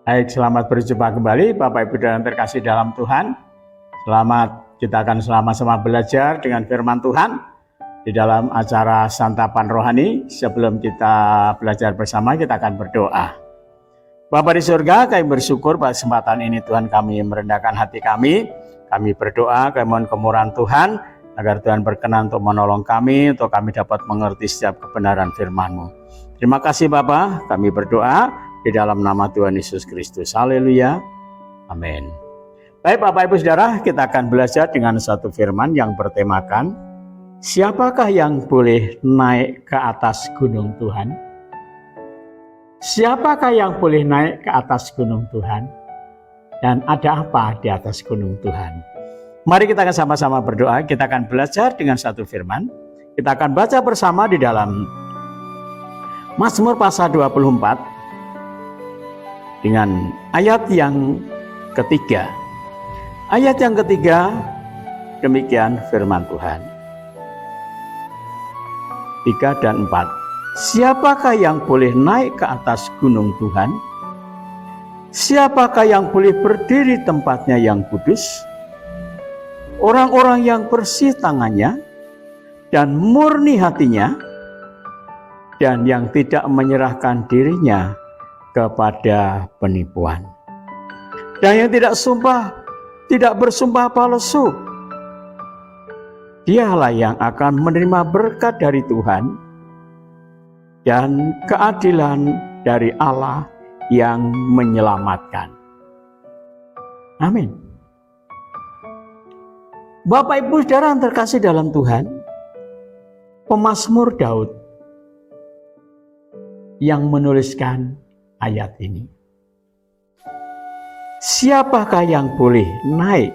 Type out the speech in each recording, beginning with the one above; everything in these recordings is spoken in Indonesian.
Baik, selamat berjumpa kembali Bapak Ibu dan terkasih dalam Tuhan. Kita akan sama-sama belajar dengan firman Tuhan di dalam acara santapan rohani. Sebelum kita belajar bersama, kita akan berdoa. Bapa di surga, kami bersyukur pada kesempatan ini Tuhan kami merendahkan hati kami. Kami berdoa, kami mohon kemurahan Tuhan, agar Tuhan berkenan untuk menolong kami, untuk kami dapat mengerti setiap kebenaran firman-Mu. Terima kasih Bapa, kami berdoa di dalam nama Tuhan Yesus Kristus. Haleluya. Amin. Baik Bapak Ibu Saudara, kita akan belajar dengan satu firman yang bertemakan, siapakah yang boleh naik ke atas gunung Tuhan? Siapakah yang boleh naik ke atas gunung Tuhan? Dan ada apa di atas gunung Tuhan? Mari kita akan sama-sama berdoa. Kita akan belajar dengan satu firman. Kita akan baca bersama di dalam Mazmur pasal 24 dengan ayat yang ketiga. Ayat yang ketiga, demikian firman Tuhan. 3 dan 4. Siapakah yang boleh naik ke atas gunung Tuhan? Siapakah yang boleh berdiri tempatnya yang kudus? Orang-orang yang bersih tangannya dan murni hatinya, dan yang tidak menyerahkan dirinya kepada penipuan, dan yang tidak bersumpah palsu. Dialah yang akan menerima berkat dari Tuhan dan keadilan dari Allah yang menyelamatkan. Amin. Bapak Ibu Saudara yang terkasih dalam Tuhan, pemazmur Daud yang menuliskan ayat ini. Siapakah yang boleh naik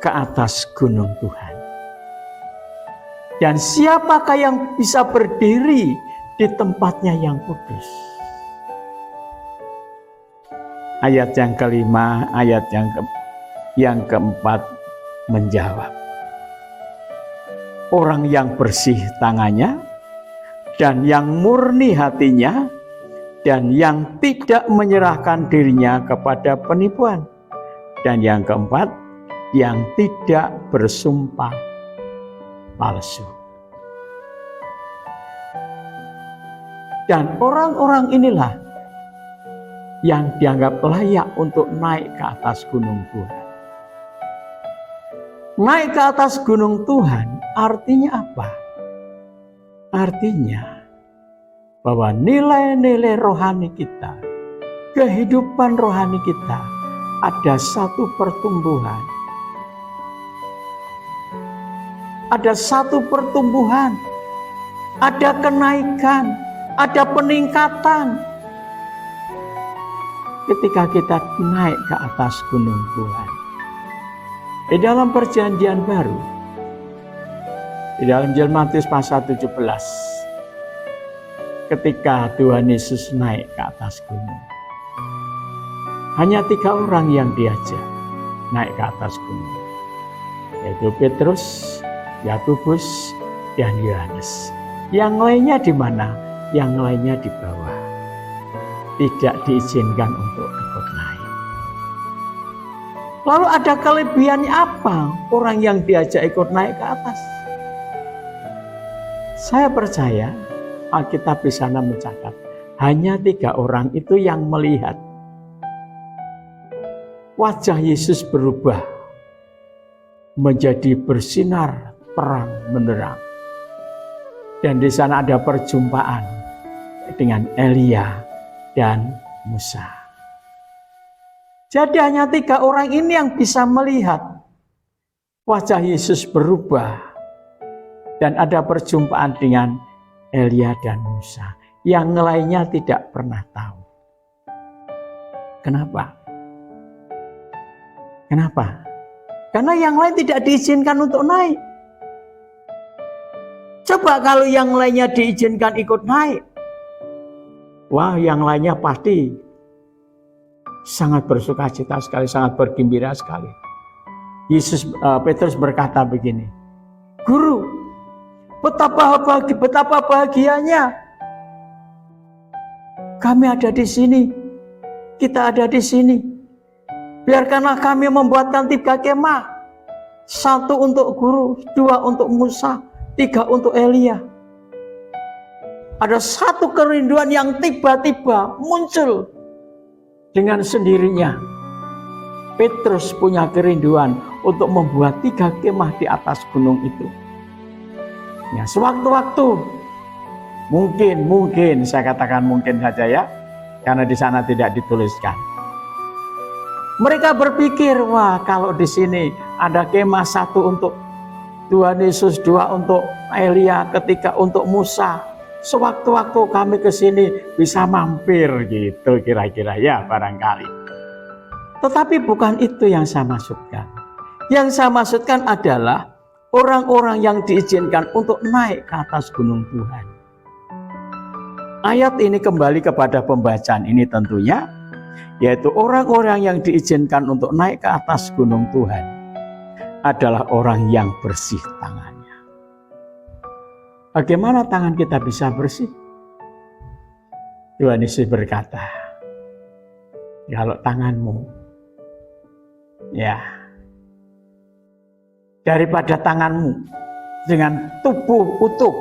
ke atas gunung Tuhan? Dan siapakah yang bisa berdiri di tempatnya yang kudus? Ayat yang kelima, ayat yang keempat menjawab. Orang yang bersih tangannya dan yang murni hatinya, dan yang tidak menyerahkan dirinya kepada penipuan. Dan yang keempat, yang tidak bersumpah palsu. Dan orang-orang inilah yang dianggap layak untuk naik ke atas gunung Tuhan. Naik ke atas gunung Tuhan artinya apa? Artinya bahwa nilai-nilai rohani kita, kehidupan rohani kita, ada satu pertumbuhan. Ada satu pertumbuhan, ada kenaikan, ada peningkatan. Ketika kita naik ke atas gunung Tuhan. Di dalam perjanjian baru, di dalam Injil Matius pasal 17, ketika Tuhan Yesus naik ke atas gunung, hanya 3 orang yang diajak naik ke atas gunung, yaitu Petrus, Yakobus, dan Yohanes. Yang lainnya di mana? Yang lainnya di bawah, tidak diizinkan untuk ikut naik. Lalu ada kelebihannya apa orang yang diajak ikut naik ke atas? Saya percaya Alkitab di sana mencatat hanya 3 orang itu yang melihat wajah Yesus berubah menjadi bersinar terang benderang, dan di sana ada perjumpaan dengan Elia dan Musa. Jadi hanya 3 orang ini yang bisa melihat wajah Yesus berubah dan ada perjumpaan dengan Elia dan Musa. Yang lainnya tidak pernah tahu. Kenapa? Kenapa? Karena yang lain tidak diizinkan untuk naik. Coba kalau yang lainnya diizinkan ikut naik, wah, yang lainnya pasti sangat bersukacita sekali, sangat bergembira sekali. Petrus berkata begini, "Guru, betapa bahagianya kami ada di sini. kita ada di sini. Biarkanlah kami membuatkan 3 kemah. 1 untuk guru, 2 untuk Musa, 3 untuk Elia. Ada 1 kerinduan yang tiba-tiba muncul dengan sendirinya. Petrus punya kerinduan untuk membuat 3 kemah di atas gunung itu. Ya, sewaktu-waktu mungkin saya katakan mungkin saja ya, karena di sana tidak dituliskan. Mereka berpikir, wah kalau di sini ada kemah 1 untuk Tuhan Yesus, 2 untuk Elia, 3 untuk Musa. Sewaktu-waktu kami ke sini bisa mampir gitu kira-kira ya barangkali. Tetapi bukan itu yang saya maksudkan. Yang saya maksudkan adalah orang-orang yang diizinkan untuk naik ke atas gunung Tuhan. Ayat ini kembali kepada pembacaan ini tentunya, yaitu orang-orang yang diizinkan untuk naik ke atas gunung Tuhan adalah orang yang bersih tangannya. Bagaimana tangan kita bisa bersih? Tuhan Yesus berkata, kalau tanganmu, ya, daripada tanganmu dengan tubuh utuh,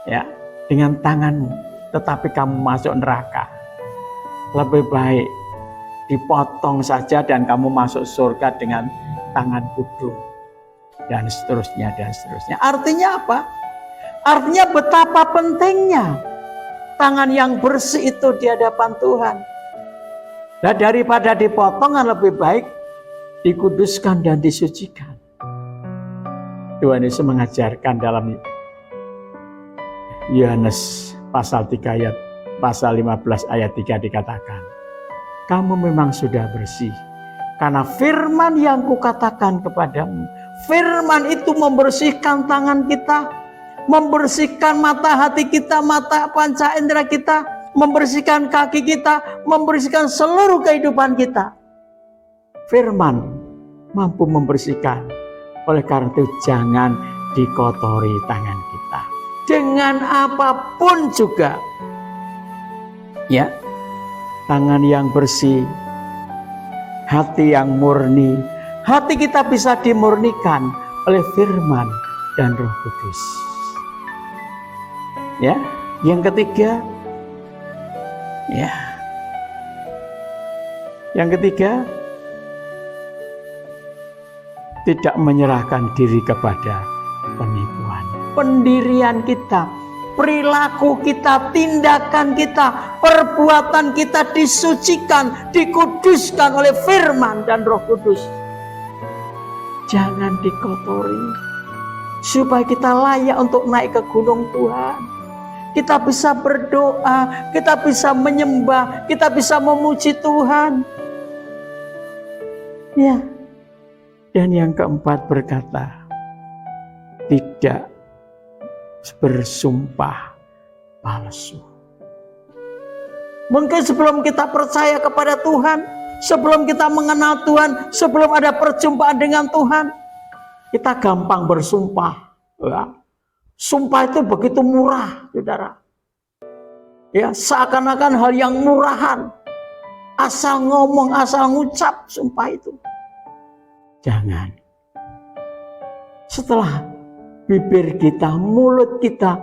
ya, dengan tanganmu, tetapi kamu masuk neraka, lebih baik dipotong saja dan kamu masuk surga dengan tangan kudung, dan seterusnya dan seterusnya. Artinya apa? Artinya betapa pentingnya tangan yang bersih itu di hadapan Tuhan. Dan daripada dipotong, lebih baik dikuduskan dan disucikan. Tuhan Yesus mengajarkan dalam Yohanes pasal 15 ayat 3 dikatakan, kamu memang sudah bersih karena firman yang kukatakan kepadamu. Firman itu membersihkan tangan kita, membersihkan mata hati kita, mata panca indera kita, membersihkan kaki kita, membersihkan seluruh kehidupan kita. Firman mampu membersihkan. Oleh karena itu jangan dikotori tangan kita dengan apapun juga. Ya, tangan yang bersih, hati yang murni. Hati kita bisa dimurnikan oleh firman dan Roh Kudus. Ya, yang ketiga, ya, yang ketiga, tidak menyerahkan diri kepada penipuan. Pendirian kita, perilaku kita, tindakan kita, perbuatan kita disucikan, dikuduskan oleh firman dan Roh Kudus. Jangan dikotori, supaya kita layak untuk naik ke gunung Tuhan. Kita bisa berdoa, kita bisa menyembah, kita bisa memuji Tuhan. Ya. Dan yang keempat berkata, tidak bersumpah palsu. Mungkin sebelum kita percaya kepada Tuhan, sebelum kita mengenal Tuhan, sebelum ada perjumpaan dengan Tuhan, kita gampang bersumpah. Ya. Sumpah itu begitu murah, saudara. Ya, seakan-akan hal yang murahan. Asal ngomong, asal ngucap sumpah itu. Jangan. Setelah bibir kita, mulut kita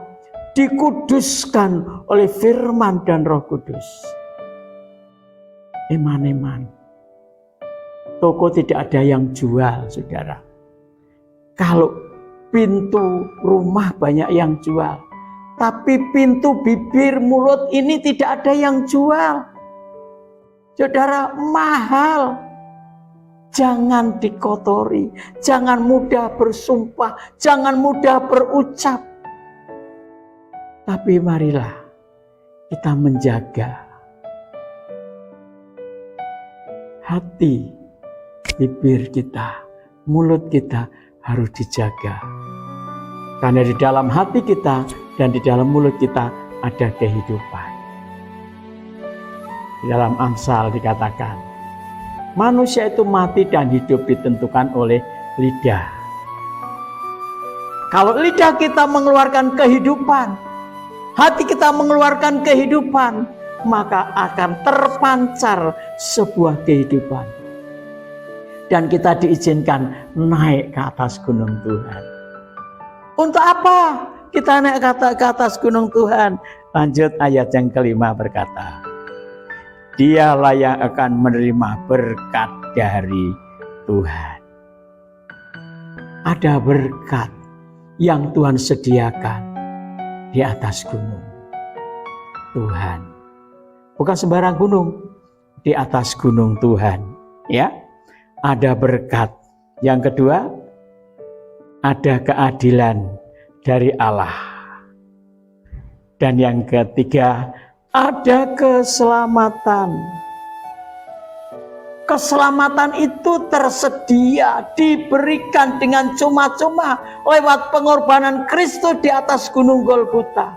dikuduskan oleh firman dan Roh Kudus. Eman-eman. Toko tidak ada yang jual, saudara. Kalau pintu rumah banyak yang jual, tapi pintu bibir mulut ini tidak ada yang jual. Saudara, mahal. Jangan dikotori, jangan mudah bersumpah, jangan mudah berucap. Tapi marilah kita menjaga hati, bibir kita, mulut kita harus dijaga. Karena di dalam hati kita dan di dalam mulut kita ada kehidupan. Di dalam Amsal dikatakan, manusia itu mati dan hidup ditentukan oleh lidah. Kalau lidah kita mengeluarkan kehidupan, hati kita mengeluarkan kehidupan, maka akan terpancar sebuah kehidupan. Dan kita diizinkan naik ke atas gunung Tuhan. Untuk apa kita naik ke atas gunung Tuhan? Lanjut ayat yang kelima berkata, Dialah yang akan menerima berkat dari Tuhan. Ada berkat yang Tuhan sediakan di atas gunung Tuhan. Bukan sembarang gunung, di atas gunung Tuhan, ya. Ada berkat. Yang kedua, ada keadilan dari Allah. Dan yang ketiga, ada keselamatan. Keselamatan itu tersedia, diberikan dengan cuma-cuma lewat pengorbanan Kristus di atas gunung Golgota.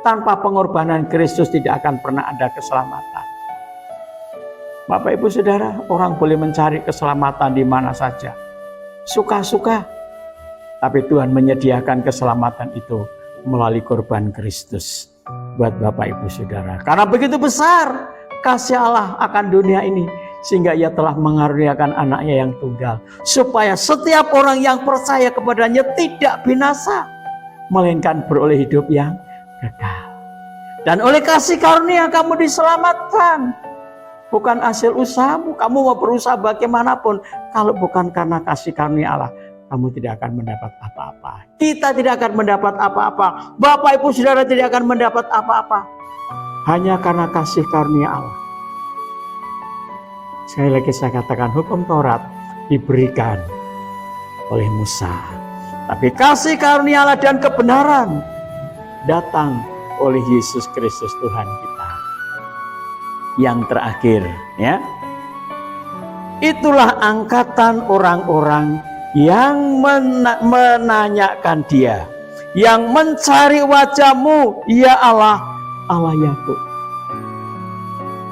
Tanpa pengorbanan Kristus tidak akan pernah ada keselamatan. Bapak Ibu Saudara, orang boleh mencari keselamatan di mana saja, suka-suka. Tapi Tuhan menyediakan keselamatan itu melalui korban Kristus buat Bapak Ibu Saudara. Karena begitu besar kasih Allah akan dunia ini, sehingga Ia telah mengaruniakan anaknya yang tunggal, supaya setiap orang yang percaya kepadanya tidak binasa, melainkan beroleh hidup yang kekal. Dan oleh kasih karunia kamu diselamatkan. Bukan hasil usahamu, kamu mau berusaha bagaimanapun, kalau bukan karena kasih karunia Allah, kamu tidak akan mendapat apa-apa. Kita tidak akan mendapat apa-apa. Bapak Ibu Saudara tidak akan mendapat apa-apa. Hanya karena kasih karunia Allah. Sekali lagi saya katakan, hukum Taurat diberikan oleh Musa. Tapi kasih karunia Allah dan kebenaran datang oleh Yesus Kristus Tuhan kita. Yang terakhir, ya, itulah angkatan orang-orang yang menanyakan Dia, yang mencari wajah-Mu, ya Allah, Allah Yakub.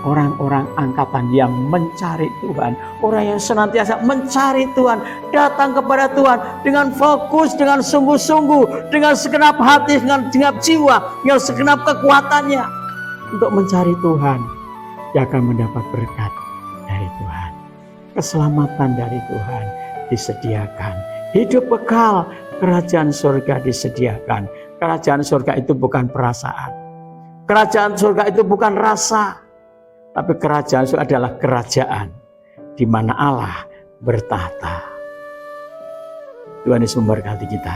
Orang-orang angkatan yang mencari Tuhan, orang yang senantiasa mencari Tuhan, datang kepada Tuhan dengan fokus, dengan sungguh-sungguh, dengan segenap hati, dengan segenap jiwa, dengan segenap kekuatannya untuk mencari Tuhan. Dia akan mendapat berkat dari Tuhan. Keselamatan dari Tuhan disediakan. Hidup kekal, kerajaan surga disediakan. Kerajaan surga itu bukan perasaan. Kerajaan surga itu bukan rasa. Tapi kerajaan surga adalah kerajaan di mana Allah bertahta. Tuhan Yesus memberkati kita.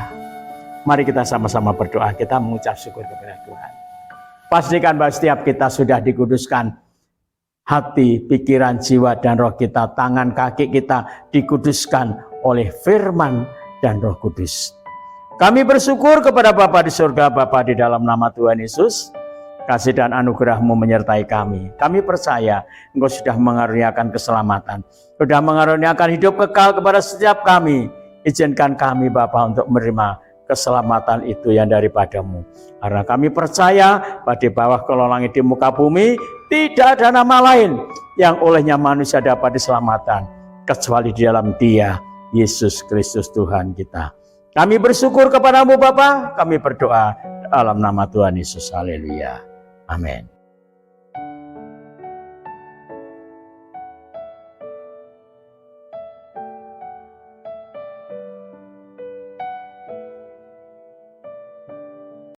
Mari kita sama-sama berdoa. Kita mengucap syukur kepada Tuhan. Pastikan bahwa setiap kita sudah dikuduskan. Hati, pikiran, jiwa, dan roh kita, tangan, kaki kita dikuduskan oleh firman dan Roh Kudus. Kami bersyukur kepada Bapa di surga, Bapa di dalam nama Tuhan Yesus. Kasih dan anugerah-Mu menyertai kami. Kami percaya Engkau sudah mengaruniakan keselamatan, sudah mengaruniakan hidup kekal kepada setiap kami. Izinkan kami Bapa untuk menerima keselamatan itu yang daripada-Mu. Karena kami percaya bahwa di bawah kolong langit di muka bumi tidak ada nama lain yang olehnya manusia dapat diselamatkan kecuali di dalam Dia, Yesus Kristus Tuhan kita. Kami bersyukur kepada-Mu Bapa, kami berdoa dalam nama Tuhan Yesus. Haleluya. Amin.